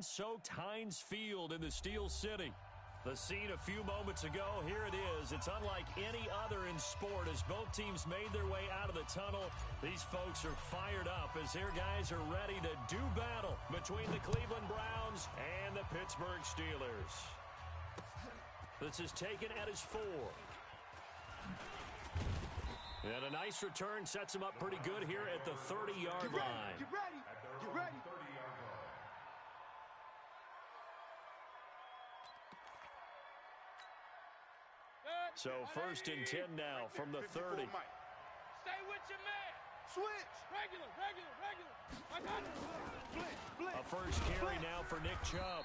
sun-soaked Heinz Field in the Steel City. The scene a few moments ago, here it is. It's unlike any other in sport as both teams made their way out of the tunnel. These folks are fired up as their guys are ready to do battle between the Cleveland Browns and the Pittsburgh Steelers. This is taken at his 4. And a nice return sets him up pretty good here at the 30-yard line. Get ready. Get ready. So 1st and 10 now from the 30. Stay with your man. Switch. Regular. I got it. A first carry now for Nick Chubb.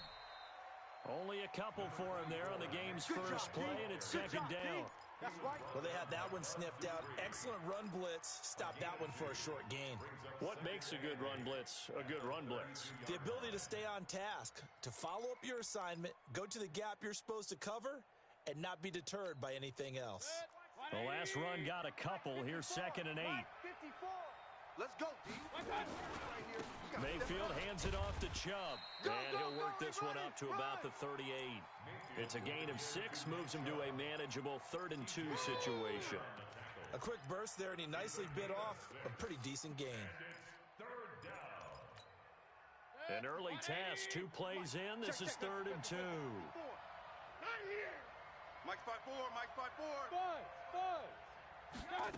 Only a couple for him there on the game's first play, and it's second down. That's right. Well, they have that one sniffed out. Excellent run blitz. Stop that one for a short gain. What makes a good run blitz a good run blitz? The ability to stay on task, to follow up your assignment, go to the gap you're supposed to cover, and not be deterred by anything else. The last run got a couple. Here's 2nd and 8. 54. Let's go, D. Mayfield hands it off to Chubb, and he'll work this one up to about the 38. It's a gain of 6, moves him to a manageable 3rd and 2 situation. A quick burst there, and he nicely bit off a pretty decent gain. An early task, 2 plays in. This is 3rd and 2. Not here. Mike's 5-4. Mike's 5-4. Five.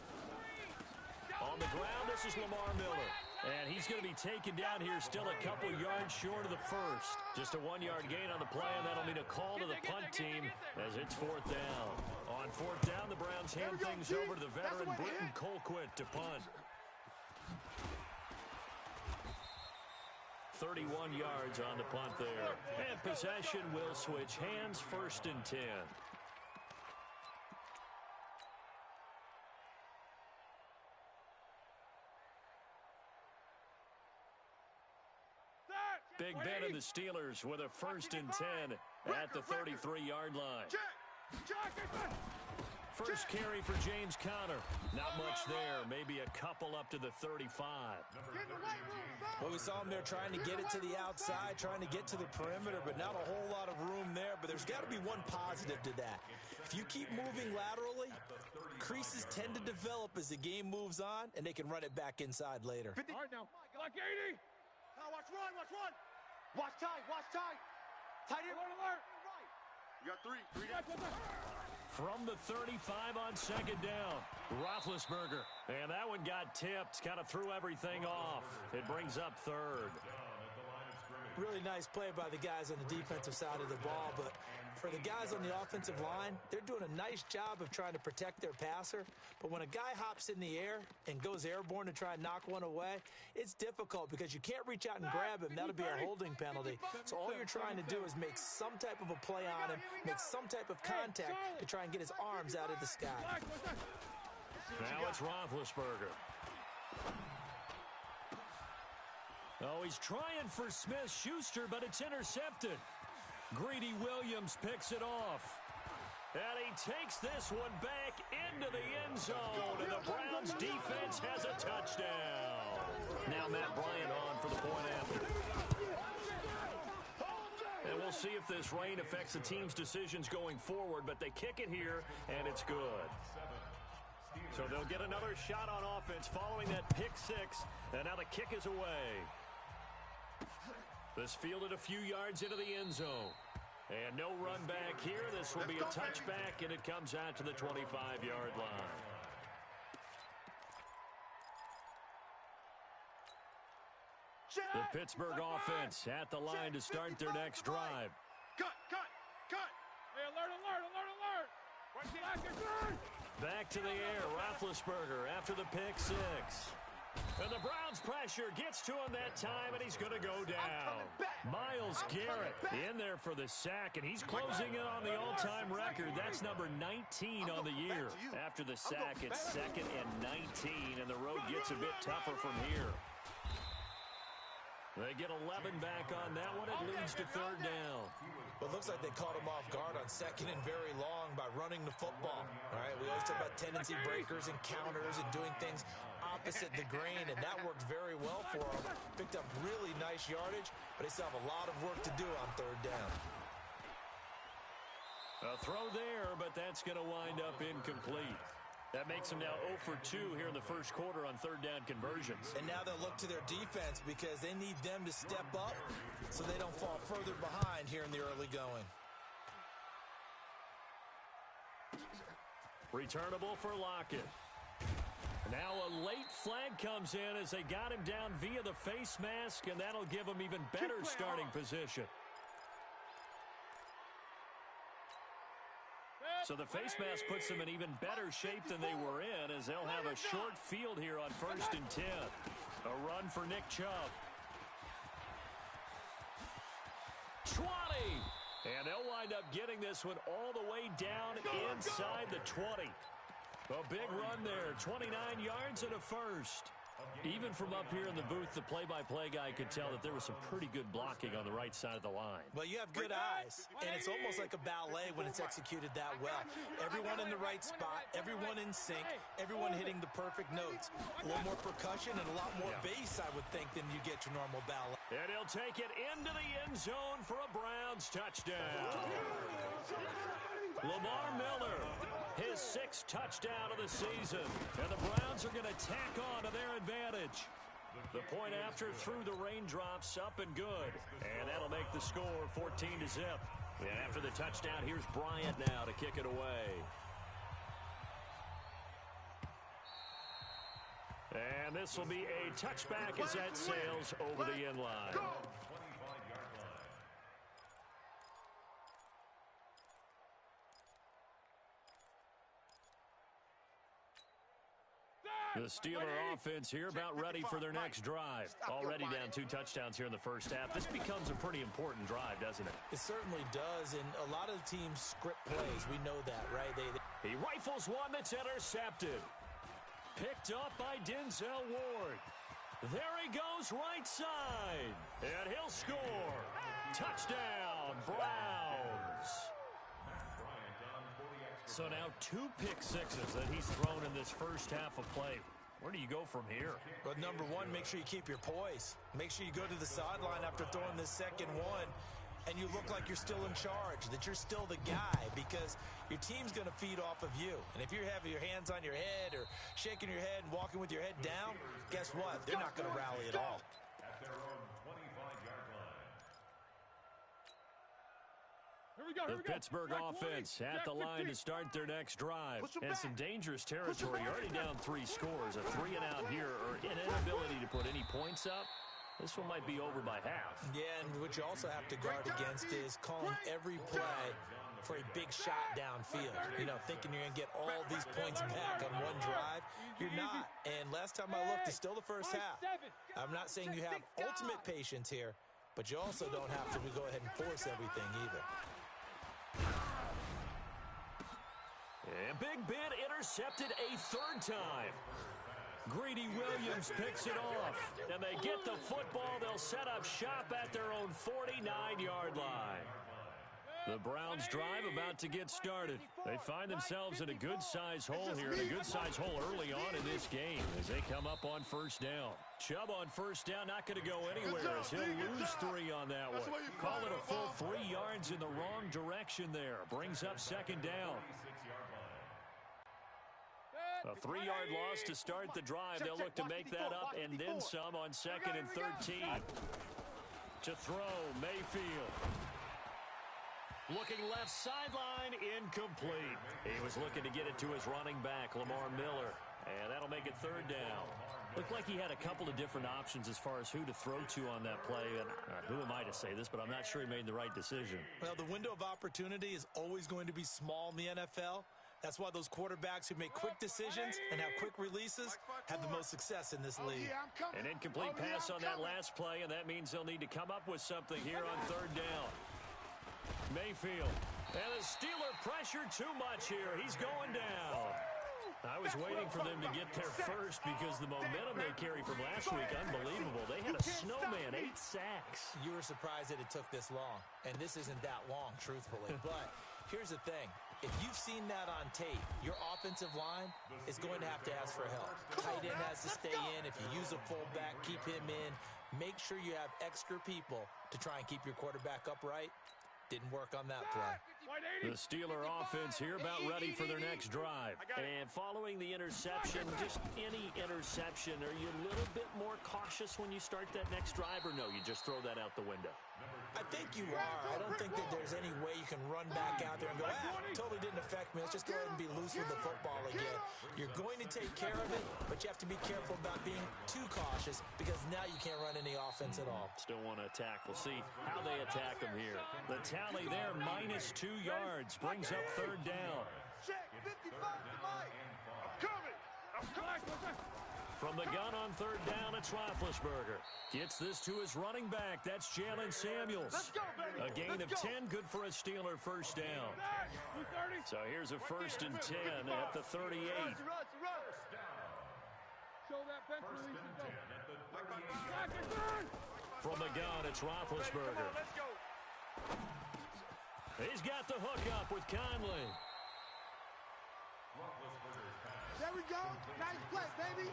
On the ground, this is Lamar Miller. And he's going to be taken down here still a couple yards short of the first. Just a 1-yard gain on the play, and that'll mean a call to the punt team as it's 4th down. On 4th down, the Browns hand things over to the veteran Britton Colquitt to punt. 31 yards on the punt there. And possession will switch hands, 1st and 10. Big Ben and the Steelers with a 1st and 10 at the 33-yard line. First carry for James Conner. Not much there. Maybe a couple up to the 35. Well, we saw him there trying to get it to the outside, trying to get to the perimeter, but not a whole lot of room there. But there's got to be one positive to that. If you keep moving laterally, creases tend to develop as the game moves on, and they can run it back inside later. All right, now. Like 80. Now watch run. Watch tight. Tight end. Alert. You got 3. From the 35 on 2nd down, Roethlisberger. And that one got tipped, kind of threw everything off. It brings up 3rd. Really nice play by the guys on the defensive side of the ball, but for the guys on the offensive line, they're doing a nice job of trying to protect their passer. But when a guy hops in the air and goes airborne to try and knock one away, it's difficult because you can't reach out and grab him. That'll be a holding penalty. So all you're trying to do is make some type of a play on him, make some type of contact to try and get his arms out of the sky. Now it's Roethlisberger. Oh, he's trying for Smith-Schuster, but it's intercepted. Greedy Williams picks it off. And he takes this one back into the end zone, and the Browns defense has a touchdown. Now Matt Bryant on for the point after. And we'll see if this rain affects the team's decisions going forward, but they kick it here, and it's good. So they'll get another shot on offense following that pick 6, and now the kick is away. This fielded a few yards into the end zone. And no run back here. This will be a touchback, and it comes out to the 25-yard line. The Pittsburgh offense at the line to start their next drive. Cut. Hey, alert. Back to the air, Roethlisberger after the pick 6. And the Browns pressure gets to him that time, and he's going to go down. Myles Garrett in there for the sack, and he's closing in on the all-time record. That's number 19 on the year. After the sack, it's 2nd and 19, and the road gets a bit tougher from here. They get 11 back on that one. It leads to 3rd down. Well, it looks like they caught him off guard on 2nd and very long by running the football. All right, we always talk about tendency breakers and counters and doing things opposite the grain, and that worked very well for them. Picked up really nice yardage, but they still have a lot of work to do on third down. A throw there, but that's going to wind up incomplete. That makes them now 0 for 2 here in the first quarter on third down conversions. And now they'll look to their defense because they need them to step up so they don't fall further behind here in the early going. Returnable for Lockett. Now a late flag comes in as they got him down via the face mask, and that'll give him even better starting position. So the face mask puts them in even better shape than they were in, as they'll have a short field here on 1st and 10. A run for Nick Chubb. 20! And they'll wind up getting this one all the way down inside the 20. A big run there, 29 yards and a first. Even from up here in the booth, the play-by-play guy could tell that there was some pretty good blocking on the right side of the line. Well, you have good eyes, and it's almost like a ballet when it's executed that well. Everyone in the right spot, everyone in sync, everyone hitting the perfect notes. A little more percussion and a lot more bass, I would think, than you get your normal ballet. And he'll take it into the end zone for a Browns touchdown. Lamar Miller, his 6th touchdown of the season. And the Browns are going to tack on to their advantage. The point after through the raindrops, up and good. And that'll make the score 14-0. And after the touchdown, here's Bryant now to kick it away. And this will be a touchback as that sails over the end line. The Steeler offense here about ready for their next drive. Already down 2 touchdowns here in the first half. This becomes a pretty important drive, doesn't it? It certainly does, and a lot of the teams script plays. We know that, right? He rifles one that's intercepted. Picked up by Denzel Ward. There he goes right side. And he'll score. Touchdown, Browns. So now 2 pick sixes that he's thrown in this first half of play. Where do you go from here? But number one, make sure you keep your poise. Make sure you go to the sideline after throwing this second one, and you look like you're still in charge, that you're still the guy, because your team's going to feed off of you. And if you're having your hands on your head or shaking your head and walking with your head down, guess what? They're not going to rally at all. The Pittsburgh offense at the line to start their next drive. And some dangerous territory. Already down 3 scores. A 3-and-out here, or an inability to put any points up. This one might be over by half. Yeah, and what you also have to guard against is calling every play for a big shot downfield. You know, thinking you're going to get all these points back on one drive. You're not. And last time I looked, it's still the first half. I'm not saying you have ultimate patience here, but you also don't have to go ahead and force everything either. And Big Ben intercepted a 3rd time. Greedy Williams picks it off. And they get the football. They'll set up shop at their own 49-yard line. The Browns drive about to get started. They find themselves in a good-sized hole here, and a good-sized hole early on in this game as they come up on 1st down. Chubb on 1st down, not going to go anywhere as he'll lose 3 on that one. Call it a full 3 yards in the wrong direction there. Brings up 2nd down. A 3-yard loss to start the drive. They'll look to make that up and then some on 2nd and 13. To throw, Mayfield. Looking left sideline, incomplete. He was looking to get it to his running back, Lamar Miller. And that'll make it 3rd down. Looked like he had a couple of different options as far as who to throw to on that play. And who am I to say this, but I'm not sure he made the right decision. Well, the window of opportunity is always going to be small in the NFL. That's why those quarterbacks who make quick decisions and have quick releases have the most success in this league. An incomplete pass on that last play, and that means they'll need to come up with something here on 3rd down. Mayfield. And the Steeler pressure too much here. He's going down. I was waiting for them to get there first because the momentum they carry from last week, unbelievable. They had a snowman, 8 sacks. You were surprised that it took this long, and this isn't that long, truthfully. But here's the thing. If you've seen that on tape, your offensive line is going to have to ask for help. Tight end has to stay in. If you use a fullback, keep him in. Make sure you have extra people to try and keep your quarterback upright. Didn't work on that play. The Steeler offense here about ready for their next drive. And following the interception, just any interception, are you a little bit more cautious when you start that next drive, or no, you just throw that out the window? I think you are. I don't think that there's any way you can run back out there and go, totally didn't affect me. Let's just go ahead and be loose with the football again. You're going to take care of it, but you have to be careful about being too cautious because now you can't run any offense at all. Still want to attack. We'll see how they attack them here. The tally there, -2 yards, brings up third down. Check, 55 to Mike. I'm coming. I'm coming. From the gun on third down, it's Roethlisberger. Gets this to his running back. That's Jalen Samuels. Let's go, baby. A gain of 10, good for a Steeler first down. So here's a 1st and 10 at the 38. Show that bench release and go. From the gun, it's Roethlisberger. Let's go. He's got the hook up with Conley. There we go. Nice play, baby.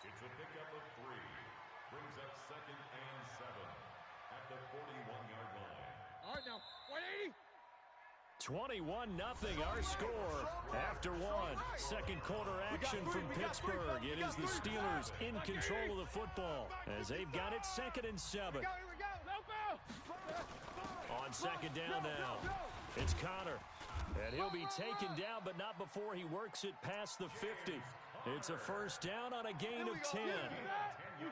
It's a pickup of 3. Brings up 2nd and 7 at the 41-yard line. All right, now, 180. 21-0 our score after one. Second quarter action from Pittsburgh. It is the Steelers in control of the football as they've got it 2nd and 7. Here we go. On second down now, it's Connor. And he'll be taken down, but not before he works it past the 50. It's a first down on a gain of 10.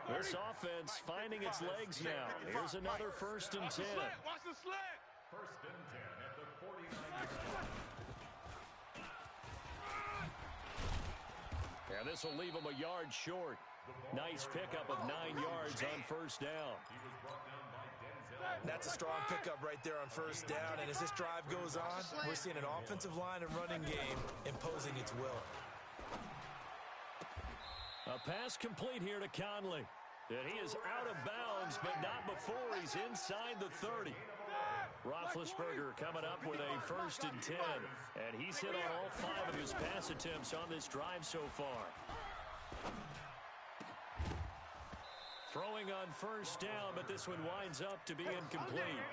This offense finding its legs now. Here's another 1st and 10. Watch the slant. 1st and 10 at the 49-yard line. And this will leave him a yard short. Nice pickup of 9 yards on first down. That's a strong pickup right there on first down. And as this drive goes on, we're seeing an offensive line and running game imposing its will. A pass complete here to Conley. And he is out of bounds, but not before he's inside the 30. Roethlisberger coming up with a 1st and 10. And he's hit on all 5 of his pass attempts on this drive so far. Throwing on first down, but this one winds up to be incomplete.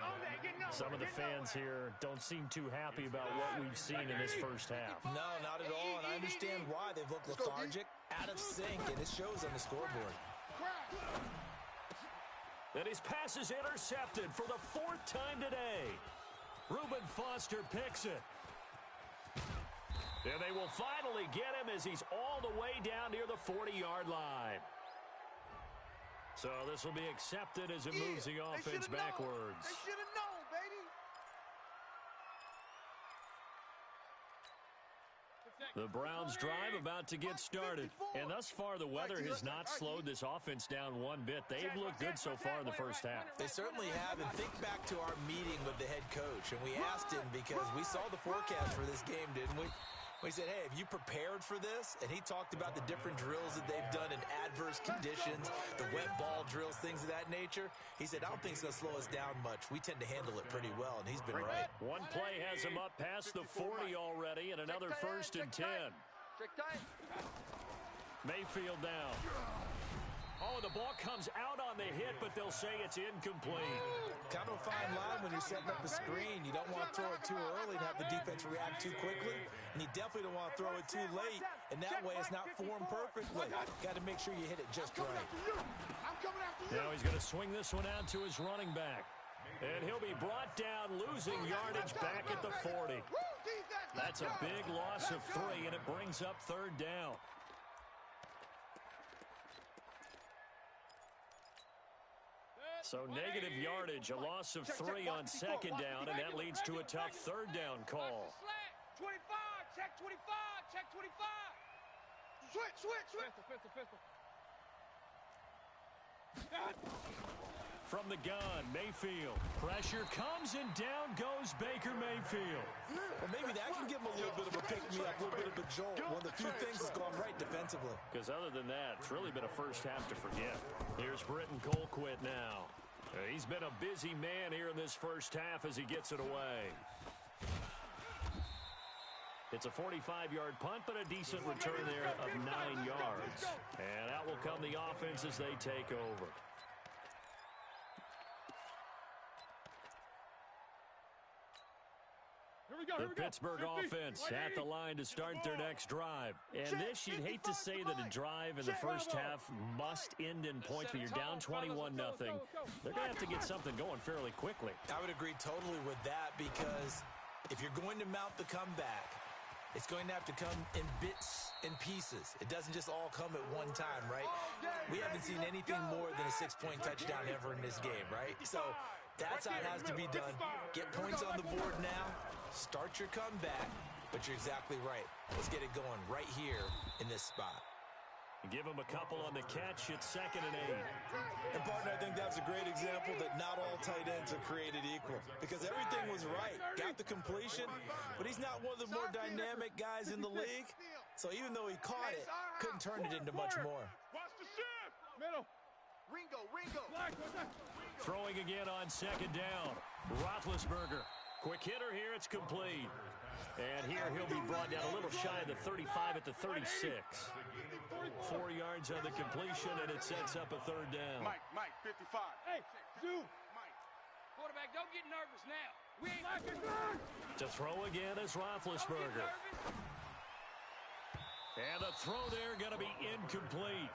Some of the fans here don't seem too happy about what we've seen in this first half. No, not at all, and I understand why. They've looked lethargic, out of sync, and it shows on the scoreboard. And his pass is intercepted for the 4th time today. Reuben Foster picks it. And they will finally get him as he's all the way down near the 40-yard line. So this will be accepted as it moves the offense backwards. They should have known, baby. The Browns drive about to get started. And thus far, the weather has not slowed this offense down one bit. They've looked good so far in the first half. They certainly have. And think back to our meeting with the head coach. And we asked him because we saw the forecast for this game, didn't we? We said, hey, have you prepared for this? And he talked about the different drills that they've done in adverse conditions, the wet ball drills, things of that nature. He said, I don't think it's going to slow us down much. We tend to handle it pretty well, and he's been right. One play has him up past the 40 already, and another 1st and 10. Mayfield down. Oh, the ball comes out on the hit, but they'll say it's incomplete. Kind of a fine line when you're setting up a screen. You don't want to throw it too early and have the defense react too quickly, and you definitely don't want to throw it too late, and that way it's not formed perfectly. Got to make sure you hit it just right. Now he's going to swing this one out to his running back, and he'll be brought down, losing yardage back at the 40. That's a big loss of 3, and it brings up third down. So negative yardage, a loss of 3 on second down, and that leads to a tough third down call. 25, check 25, check 25. Switch. Pistol. From the gun, Mayfield. Pressure comes, and down goes Baker Mayfield. Well, maybe that can give him a little bit of a pick-me-up, a little bit of a jolt. One of the few things that's gone right defensively. Because other than that, it's really been a first half to forget. Here's Britton Colquitt now. He's been a busy man here in this first half as he gets it away. It's a 45-yard punt, but a decent return there of 9 yards. And out will come the offense as they take over. The Pittsburgh offense at the line to start their next drive. And this, you'd hate to say that a drive in the first half must end in points, but you're down 21-0. They're going to have to get something going fairly quickly. I would agree totally with that, because if you're going to mount the comeback, it's going to have to come in bits and pieces. It doesn't just all come at one time, right? We haven't seen anything more than a 6-point touchdown ever in this game, right? So that's how it has to be done. Get points on the board now. Start your comeback, but you're exactly right. Let's get it going right here in this spot. Give him a couple on the catch. It's 2nd and 8. And, partner, I think that's a great example that not all tight ends are created equal, because everything was right. Got the completion, but he's not one of the more dynamic guys in the league. So even though he caught it, couldn't turn it into much more. Watch the shift. Middle. Ringo. Throwing again on 2nd down. Roethlisberger. Quick hitter here. It's complete. And here he'll be brought down a little shy of the 35 at the 36. 4 yards on the completion, and it sets up a 3rd down. Mike, 55. Hey, Sue. Mike. Quarterback, don't get nervous now. We ain't To throw again is Roethlisberger. And the throw there going to be incomplete.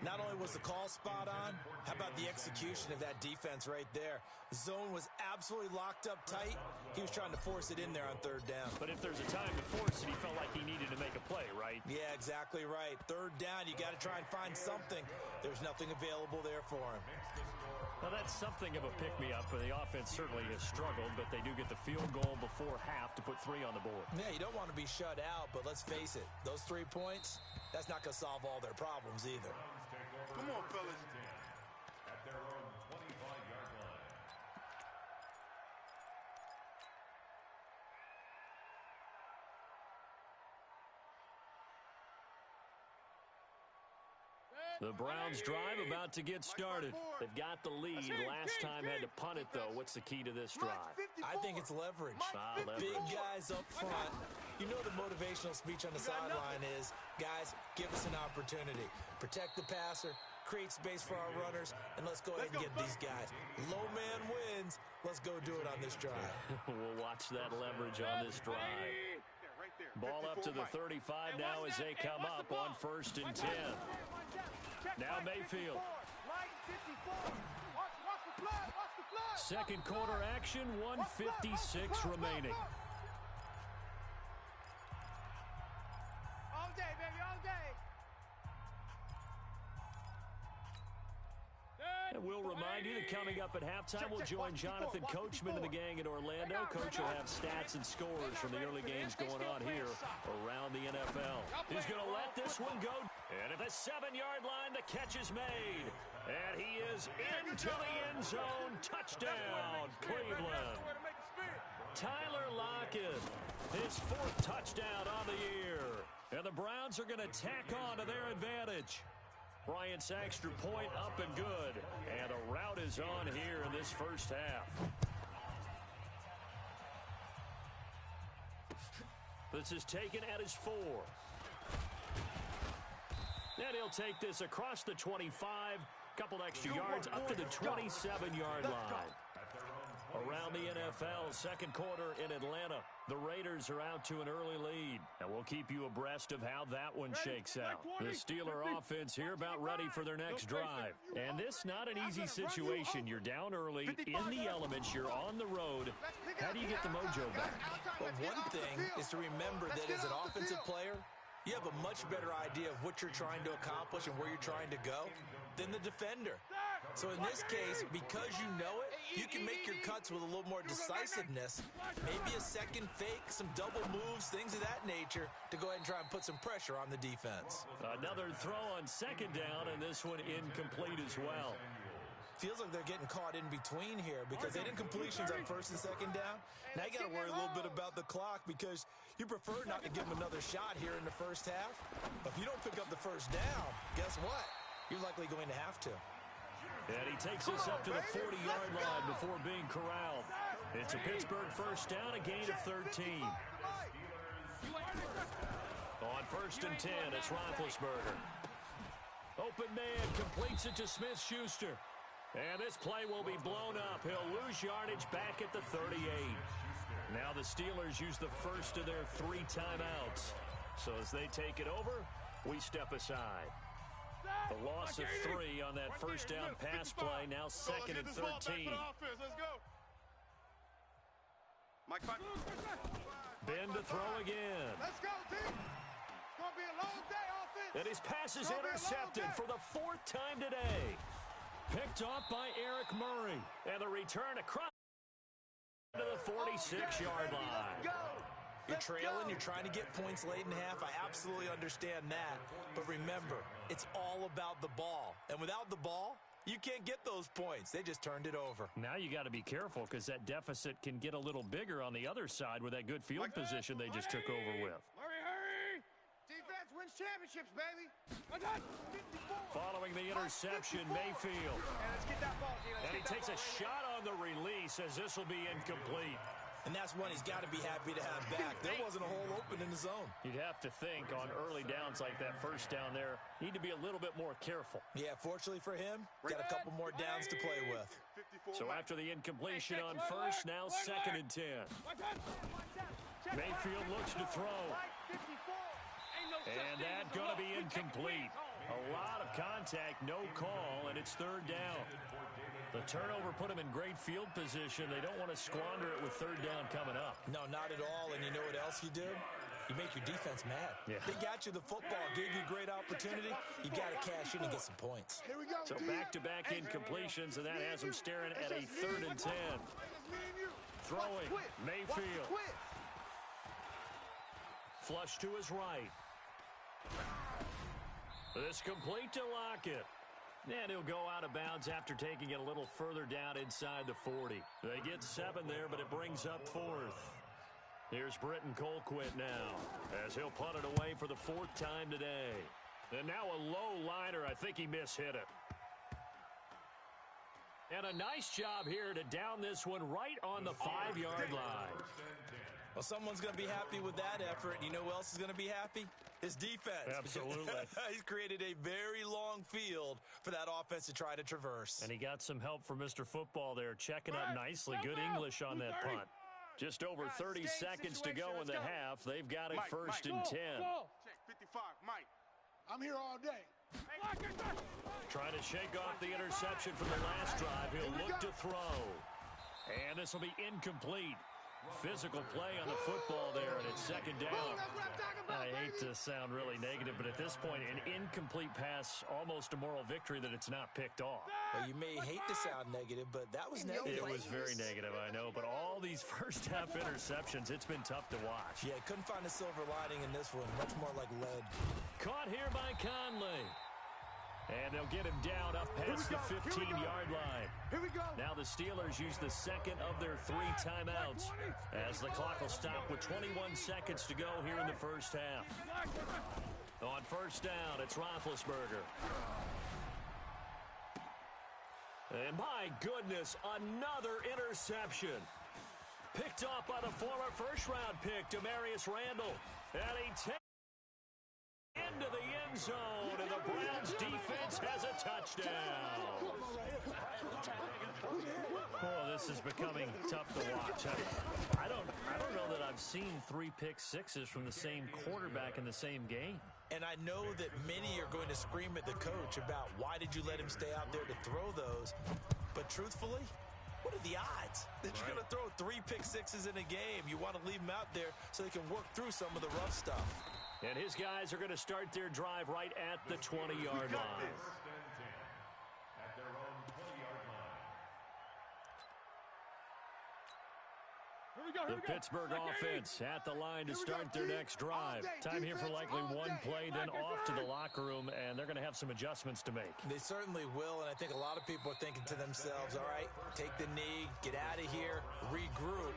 Not only was the call spot on, how about the execution of that defense right there? The zone was absolutely locked up tight. He was trying to force it in there on 3rd down. But if there's a time to force it, he felt like he needed to make a play, right? Yeah, exactly right. 3rd down, you got to try and find something. There's nothing available there for him. Well, that's something of a pick-me-up, and the offense certainly has struggled, but they do get the field goal before half to put 3 on the board. Yeah, you don't want to be shut out, but let's face it, those 3 points, that's not going to solve all their problems either. Come on, fellas. At their own 25-yard line. The Browns drive about to get started. They've got the lead. Last time had to punt it, though. What's the key to this drive? I think it's leverage. Leverage. Big guys up front. You know the motivational speech on the sideline is, guys, give us an opportunity. Protect the passer, create space for our runners, and let's go ahead and get these guys. Low man wins. Let's go do it on this drive. We'll watch that leverage on this drive. Ball up to the 35 now as they come up on 1st and 10. Now Mayfield. Second quarter action, 1:56 remaining. All day, baby, all day. And we'll remind you that coming up at halftime, we'll join Jonathan Coachman and the gang in Orlando. Coach will have stats and scores from the early games going on here around the NFL. He's going to let this one go. And at the 7-yard line, the catch is made. And he is into the end zone. Touchdown, Cleveland. Tyler Lockett, his 4th touchdown on the year. And the Browns are going to tack on to their advantage. Bryant's extra point up and good. And the route is on here in this first half. This is taken at his 4. And he'll take this across the 25. Couple extra yards up to the 27-yard line. Around the NFL, second quarter in Atlanta. The Raiders are out to an early lead, and we'll keep you abreast of how that one shakes out. The Steeler offense here about ready for their next drive. And this not an easy situation. You're down early, in the elements, you're on the road. How do you get the mojo back? Well, one thing is to remember that as an offensive player, you have a much better idea of what you're trying to accomplish and where you're trying to go than the defender. So in this case, because you know it, you can make your cuts with a little more decisiveness, maybe a second fake, some double moves, things of that nature, to go ahead and try and put some pressure on the defense. Another throw on 2nd down, and this one incomplete as well. Feels like they're getting caught in between here because they did completions on 1st and 2nd down. Now you got to worry a little bit about the clock because you prefer not to give them another shot here in the first half. But if you don't pick up the 1st down, guess what? You're likely going to have to. And he takes us up to the 40-yard line before being corralled. It's a Pittsburgh 1st down, a gain of 13. On 1st and 10, it's Roethlisberger. Open man completes it to Smith-Schuster. And this play will be blown up. He'll lose yardage back at the 38. Now the Steelers use the first of their 3 timeouts. So as they take it over, we step aside. The loss of 3 on that first down pass play. Now 2nd and 13. Let's go. Mike, Ben to throw again. Let's go, team. It's going to be a long day, offense. And his pass is intercepted for the 4th time today. Picked off by Eric Murray. And the return across to the 46-yard line. You're trailing, you're trying to get points late in half. I absolutely understand that. But remember, it's all about the ball. And without the ball, you can't get those points. They just turned it over. Now you got to be careful because that deficit can get a little bigger on the other side with that good field position they just took over with. Hurry. Defense wins championships, baby. Following the interception, Mayfield. Let's get that ball, G. And he takes a shot on the release as this will be incomplete. And that's one he's got to be happy to have back. There wasn't a hole open in the zone. You'd have to think on early downs like that first down there, need to be a little bit more careful. Yeah, fortunately for him, got a couple more downs to play with. So after the incompletion on first, now 2nd and 10. Mayfield looks to throw. And that's going to be incomplete. A lot of contact, no call, and it's 3rd down. The turnover put them in great field position. They don't want to squander it with 3rd down coming up. No, not at all. And you know what else you do? You make your defense mad. Yeah. They got you the football, gave you a great opportunity. You got to cash in and get some points. Here we go. So back-to-back incompletions, and that has them staring at a 3rd and 10. Throwing, Mayfield. Flush to his right. This complete to Lockett. And he'll go out of bounds after taking it a little further down inside the 40. They get 7 there, but it brings up 4th. Here's Britton Colquitt now, as he'll punt it away for the 4th time today. And now a low liner. I think he mishit it. And a nice job here to down this one right on the 5-yard line. Well, someone's going to be happy with that effort. You know who else is going to be happy? His defense. Absolutely. He's created a very long field for that offense to try to traverse. And he got some help from Mr. Football there, checking up nicely. Good English on that punt. Just over 30 seconds to go in the half. They've got it 1st and 10. Check 55, Mike. I'm here all day. Trying to shake off the interception from the last drive. He'll look to throw. And this will be incomplete. Physical play on the football there, and it's 2nd down. I hate to sound really negative, but at this point, an incomplete pass, almost a moral victory that it's not picked off. Well, you may hate to sound negative, but that was negative. It was very negative, I know, but all these first-half interceptions, it's been tough to watch. Yeah, couldn't find a silver lining in this one. Much more like lead. Caught here by Conley. And they'll get him down up past the 15-yard line. Here we go. Now the Steelers use the 2nd of their 3 timeouts as the clock will stop with 21 seconds to go here in the first half. On 1st down, it's Roethlisberger. And my goodness, another interception. Picked off by the former first-round pick, Demarius Randall. And he takes into the end zone, and the Browns defense has a touchdown. Oh, this is becoming tough to watch. I don't know that I've seen 3 pick-sixes from the same quarterback in the same game. And I know that many are going to scream at the coach about why did you let him stay out there to throw those. But truthfully, what are the odds that you're going to throw 3 pick-sixes in a game? You want to leave them out there so they can work through some of the rough stuff. And his guys are going to start their drive right at the 20-yard line. At their own 20-yard line. The Pittsburgh offense at the line to start their next drive. Time here for likely one play, then off to the locker room, and they're going to have some adjustments to make. They certainly will, and I think a lot of people are thinking to themselves, all right, take the knee, get out of here, regroup.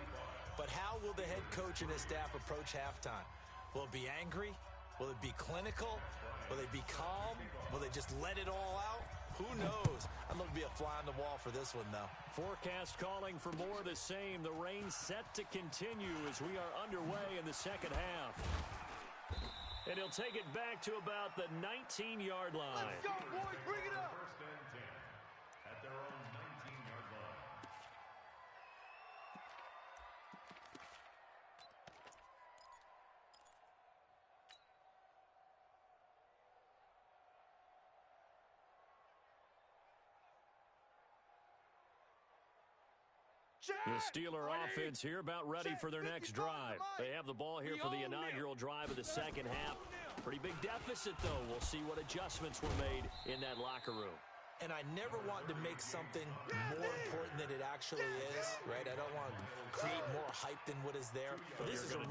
But how will the head coach and his staff approach halftime? Will it be angry? Will it be clinical? Will they be calm? Will they just let it all out? Who knows? I'd love to be a fly on the wall for this one, though. Forecast calling for more of the same. The rain set to continue as we are underway in the second half. And he'll take it back to about the 19-yard line. Let's go, boys. Bring it up. First and 10 at their own 19-yard line. The Steeler offense here about ready for their next drive. They have the ball here for the inaugural drive of the second half. Pretty big deficit, though. We'll see what adjustments were made in that locker room. And I never want to make something more important than it actually is, right? I don't want to create more hype than what is there. But this is I'm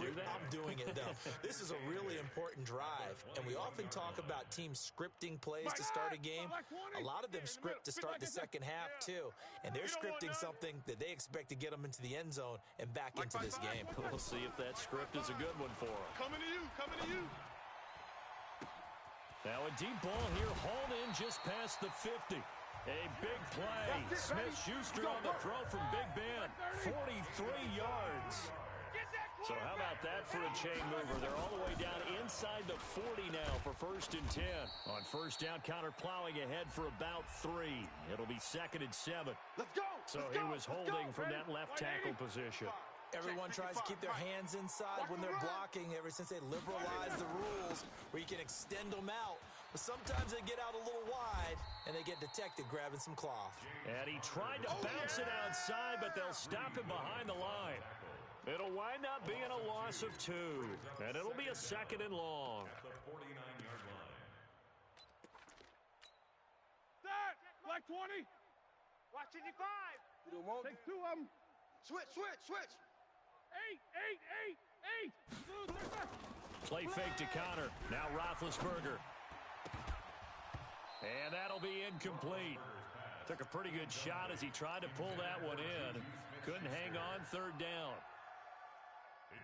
doing it, though. This is a really important drive. And we often talk about teams scripting plays to start a game. A lot of them script to start the second half, too. And they're scripting something that they expect to get them into the end zone and back into this game. We'll see if that script is a good one for them. Coming to you, coming to you. Now a deep ball here, hauled in just past the 50. A big play. Smith-Schuster on the throw from Big Ben. 43 yards. So how about that for a chain mover? They're all the way down inside the 40 now for 1st and 10. On first down, Connor plowing ahead for about 3. It'll be 2nd and 7. Let's go. So he was holding from that left tackle position. Everyone tries to keep their hands inside when they're blocking ever since they liberalized the rules where you can extend them out. But sometimes they get out a little wide and they get detected grabbing some cloth. And he tried to bounce it outside, but they'll stop him behind the line. It'll wind up being a loss of 2. And it'll be a 2nd and long. At the 49-yard line. That, like 20. Watch 55. Take 2 of them. Switch. 8. Play fake to Connor. Now Roethlisberger. And that'll be incomplete. Took a pretty good shot as he tried to pull that one in. Couldn't hang on 3rd down.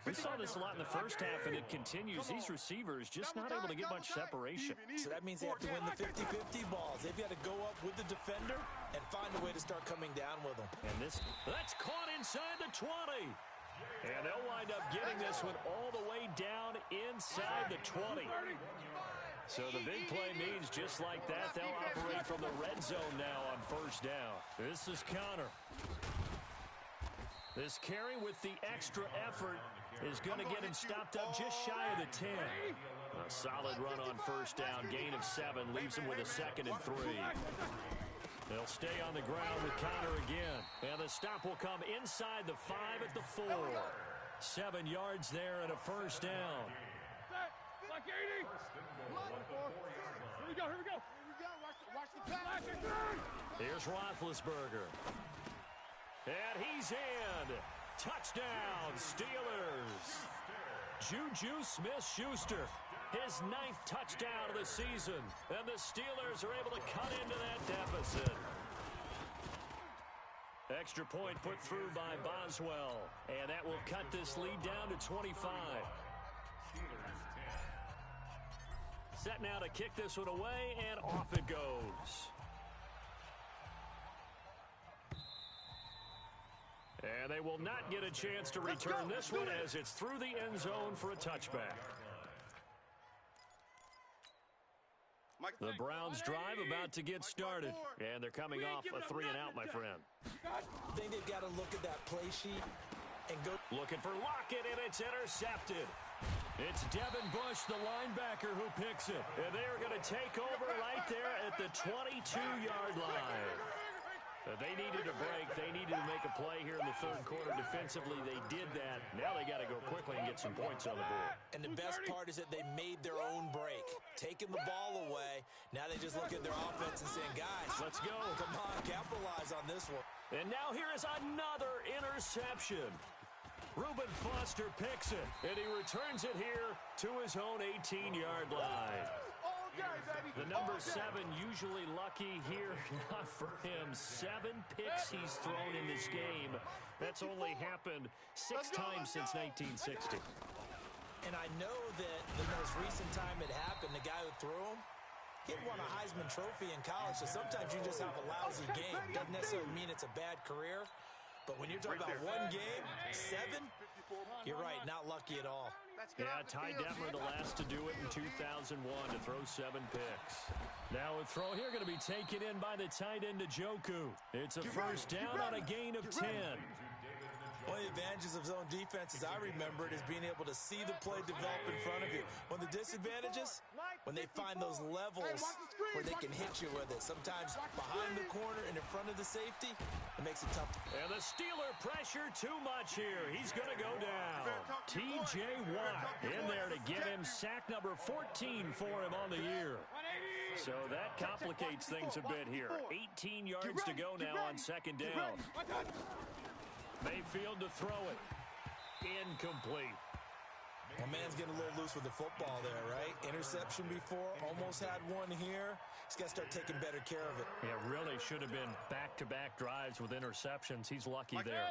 We saw this a lot in the first half, and it continues. These receivers just not able to get much separation. So that means they have to win the 50-50 balls. They've got to go up with the defender and find a way to start coming down with them. And that's caught inside the 20. And they'll wind up getting this one all the way down inside the 20. So the big play means just like that, they'll operate from the red zone now on 1st down. This is Connor. This carry with the extra effort is going to get him stopped up just shy of the 10. A solid run on 1st down, gain of 7, leaves him with a 2nd and 3. They'll stay on the ground with Connor again. And the stop will come inside the 5 at the 4. 7 yards there and a 1st down. Like 80. Here we go. Watch the pass. Here's Roethlisberger. And he's in. Touchdown, Steelers. Juju Smith-Schuster, his 9th touchdown of the season. And the Steelers are able to cut into that deficit. Extra point put through by Boswell. And that will cut this lead down to 25. Set now to kick this one away, and off it goes. And they will not get a chance to return this one as it's through the end zone for a touchback. The Browns drive about to get started, and they're coming off a 3 and out, my friend. I think they've got to look at that play sheet and go. Looking for Lockett, and it's intercepted. It's Devin Bush, the linebacker, who picks it. And they are going to take over right there at the 22-yard line. They needed a break. They needed to make a play here in the 3rd quarter. Defensively, they did that. Now they got to go quickly and get some points on the board. And the best part is that they made their own break, taking the ball away. Now they just look at their offense and saying, guys, let's go. Come on, capitalize on this one. And now here is another interception. Reuben Foster picks it, and he returns it here to his own 18-yard line. The number 7 usually lucky here, not for him. 7 picks he's thrown in this game. That's only happened 6 times since 1960. And I know that the most recent time it happened, the guy who threw him, Kid won a Heisman Trophy in college, so sometimes you just have a lousy game. Doesn't necessarily mean it's a bad career. But when you're talking about one game, 7, you're right, not lucky at all. Yeah, Ty Detmer, the last to do it in 2001 to throw 7 picks. Now a throw here going to be taken in by the tight end Njoku. It's a first down on a gain of 10. One of the advantages of zone defense, as I remember it, is being able to see the play develop in front of you. One of the disadvantages, when they find those levels where they can hit you with it. Sometimes behind the corner and in front of the safety, it makes it tough. And the Steeler pressure too much here. He's going to go down. T.J. Watt in there to give him sack number 14 for him on the year. So that complicates things a bit here. 18 yards to go now on second down. Mayfield to throw it. Incomplete. My man's getting a little loose with the football there, right? Interception before, almost had one here. He's got to start taking better care of it. Yeah, really should have been back-to-back drives with interceptions. He's lucky there.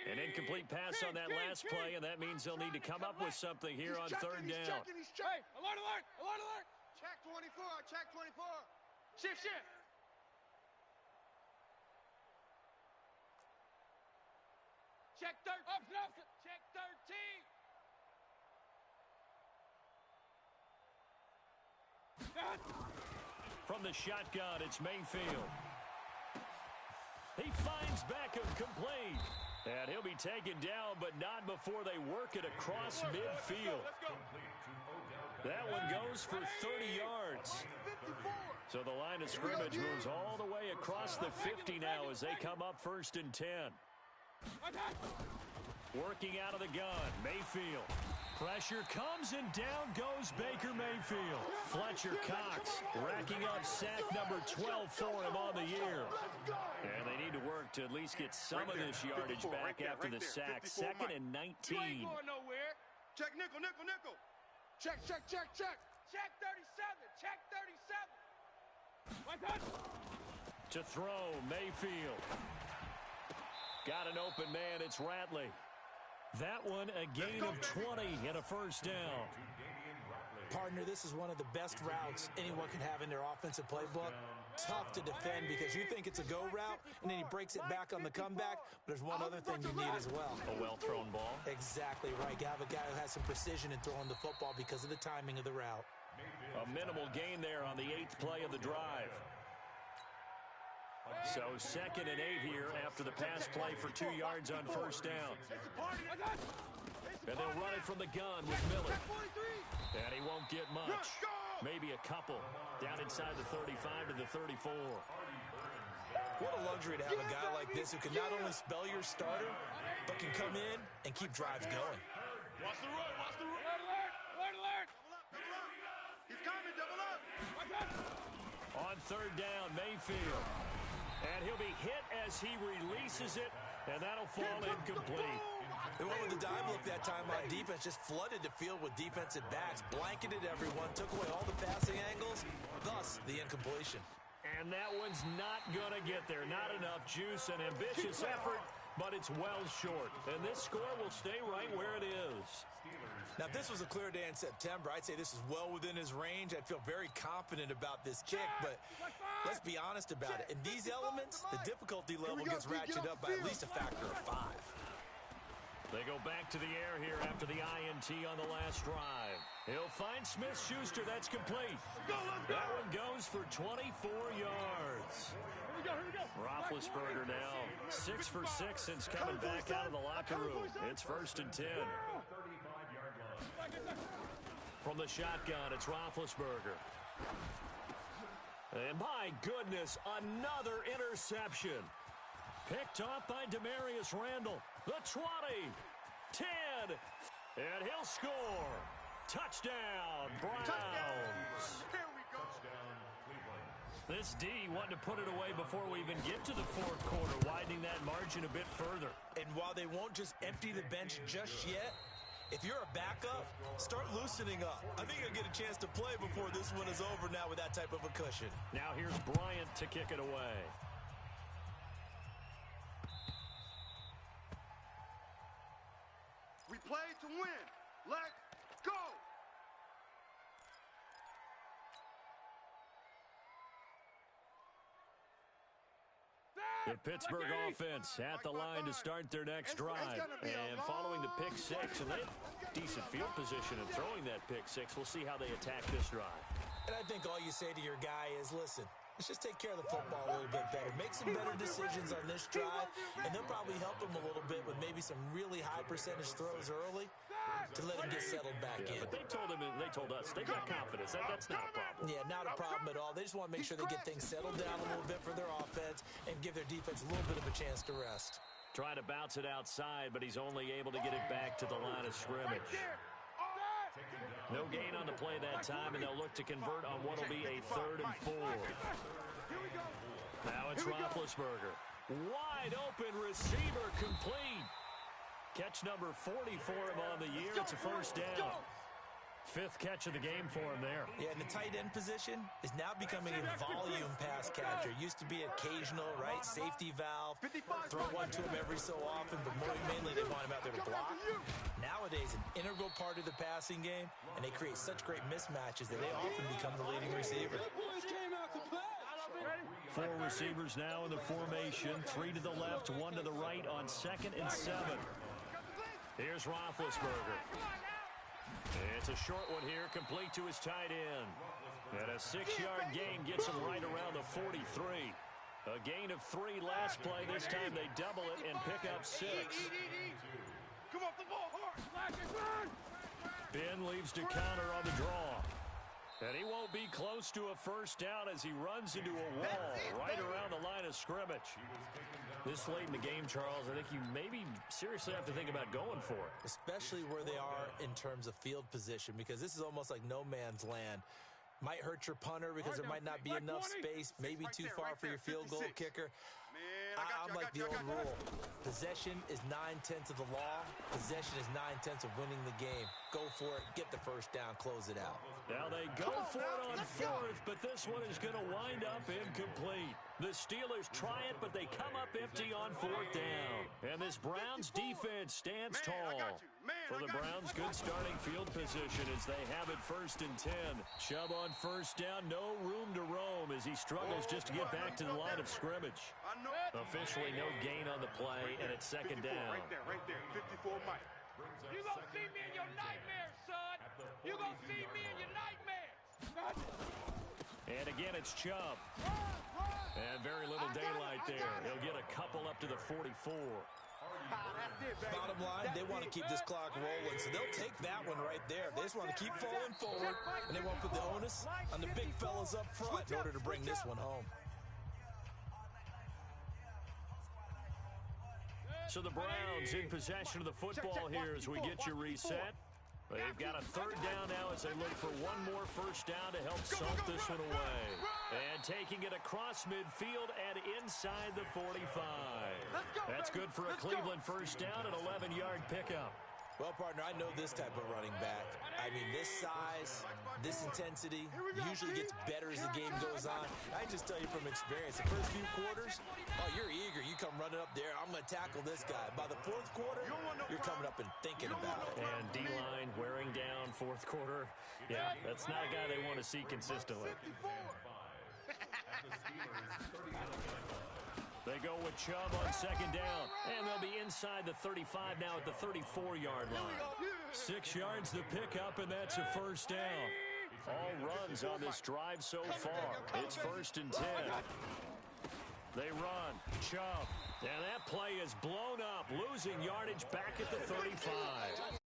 An incomplete pass on that last play, and that means they'll need to come up with something here on third down. Hey, alert, alert, alert, alert. Check 24, check 24. Shift, shift. Check 13. Check 13. From the shotgun, it's Mayfield. He finds Beckham complete. And he'll be taken down, but not before they work it across midfield. That one goes for 30 yards. So the line of scrimmage moves all the way across the 50 now as they come up first and 10. Working out of the gun, Mayfield. Pressure comes and down goes Baker Mayfield. Fletcher Cox racking up sack number 12 for him on the year. And they need to work to at least get some of this yardage back after the sack. Second and 19. You ain't going nowhere. Check nickel, nickel, nickel. Check, check, check, check. Check 37. Check 37. One touch. To throw, Mayfield. Got an open man, it's Ratley. That one a gain of 20 and a first down. Partner, this is one of the best routes anyone can have in their offensive playbook. Tough to defend because you think it's a go route, and then he breaks it back on the comeback. But there's one other thing you need as well. A well-thrown ball. Exactly right. You have a guy who has some precision in throwing the football because of the timing of the route. A minimal gain there on the 8th play of the drive. So second and 8 here after the pass play for 2 yards on first down. And they'll run it from the gun with Miller. And he won't get much. Maybe a couple. Down inside the 35 to the 34. What a luxury to have a guy like this who can not only spell your starter, but can come in and keep drives going. Watch the run, watch the run. Alert, alert, alert. Double up. He's coming, double up. On third down, Mayfield. And he'll be hit as he releases it, and that'll fall incomplete. They went with the dime look that time on defense, just flooded the field with defensive backs, blanketed everyone, took away all the passing angles, thus the incompletion. And that one's not going to get there. Not enough juice, an ambitious effort, but it's well short. And this score will stay right where it is. Now, if this was a clear day in September, I'd say this is well within his range. I'd feel very confident about this kick, but let's be honest about it. In these elements, the difficulty level gets ratcheted up by at least a factor of 5. They go back to the air here after the INT on the last drive. He'll find Smith-Schuster. That's complete. That one goes for 24 yards. Here we go. Roethlisberger now 6 for 6 since coming back out of the locker room. It's first and 10. From the shotgun, it's Roethlisberger. And my goodness, another interception. Picked off by Demarius Randall. The 20, 10, and he'll score. Touchdown, Browns. Here we go. This D wanted to put it away before we even get to the fourth quarter, widening that margin a bit further. And while they won't just empty the bench just yet, if you're a backup, start loosening up. I think you'll get a chance to play before this one is over now with that type of a cushion. Now here's Bryant to kick it away. We play to win. Let's go. The Pittsburgh offense at the line to start their next drive. And following the pick six, and they have decent field position in throwing that pick six. We'll see how they attack this drive. And I think all you say to your guy is, listen, let's just take care of the football a little bit better. Make some better decisions on this drive, and they'll probably help him a little bit with maybe some really high percentage throws early to let him get settled back in. But they told us they got confidence. That's not a problem. Yeah, not a problem at all. They just want to make sure they get things settled down a little bit for their offense and give their defense a little bit of a chance to rest. Trying to bounce it outside, but he's only able to get it back to the line of scrimmage. No gain on the play that time, and they'll look to convert on what will be a 3rd and 4. Now it's Roethlisberger. Wide open receiver complete. Catch number 40 for him on the year. It's a first down. 5th catch of the game for him there. Yeah, and the tight end position is now becoming a volume pass catcher. Used to be occasional, right? Safety valve. Throw one to him every so often, but more mainly they want him out there to block. Nowadays, an integral part of the passing game, and they create such great mismatches that they often become the leading receiver. 4 receivers now in the formation. 3 to the left, 1 to the right on 2nd and 7. Here's Roethlisberger. It's a short one here, complete to his tight end. And a 6-yard gain gets him right around the 43. A gain of 3 last play. This time they double it and pick up 6. Come off the ball hard. Ben leaves to counter on the draw. And he won't be close to a first down as he runs into a wall right around the line of scrimmage. This late in the game, Charles, I think you maybe seriously have to think about going for it. Especially where they are in terms of field position, because this is almost like no man's land. Might hurt your punter because there might not be enough space, maybe too far for your field goal kicker. I'm like the old rule. Possession is 9/10 of the law. Possession is 9/10 of winning the game. Go for it, get the first down, close it out. Now they go for it on 4th, but this one is going to wind up incomplete. The Steelers try it, but they come up empty on 4th down. And this Browns defense stands tall. For the Browns, good starting field position as they have it 1st and 10. Chubb on 1st down, no room to roam as he struggles just to get back to the line of scrimmage. Officially no gain on the play, and it's 2nd down. Right there, 54 Mike. You gonna see me in your nightmares, son. You gonna see me in your nightmares. And again, it's Chubb. And very little daylight there. He'll get a couple up to the 44. Bottom line, they want to keep this clock rolling, so they'll take that one right there. They just want to keep falling forward, and they won't put the onus on the big fellas up front in order to bring this one home. So the Browns in possession of the football here as we get you reset. They've got a 3rd down now as they look for one more first down to help salt this one away. And taking it across midfield and inside the 45. That's good for a Cleveland first down, an 11-yard pickup. Well, partner, I know this type of running back. I mean, this size, this intensity usually gets better as the game goes on. I just tell you from experience, the first few quarters, oh, you're eager. You come running up there. I'm going to tackle this guy. By the 4th quarter, you're coming up and thinking about it. And D-line wearing down 4th quarter. Yeah, that's not a guy they want to see consistently. They go with Chubb on 2nd down, and they'll be inside the 35 now at the 34-yard line. 6 yards the pickup, and that's a first down. All runs on this drive so far. It's 1st and 10. They run. Chubb. And that play is blown up, losing yardage back at the 35.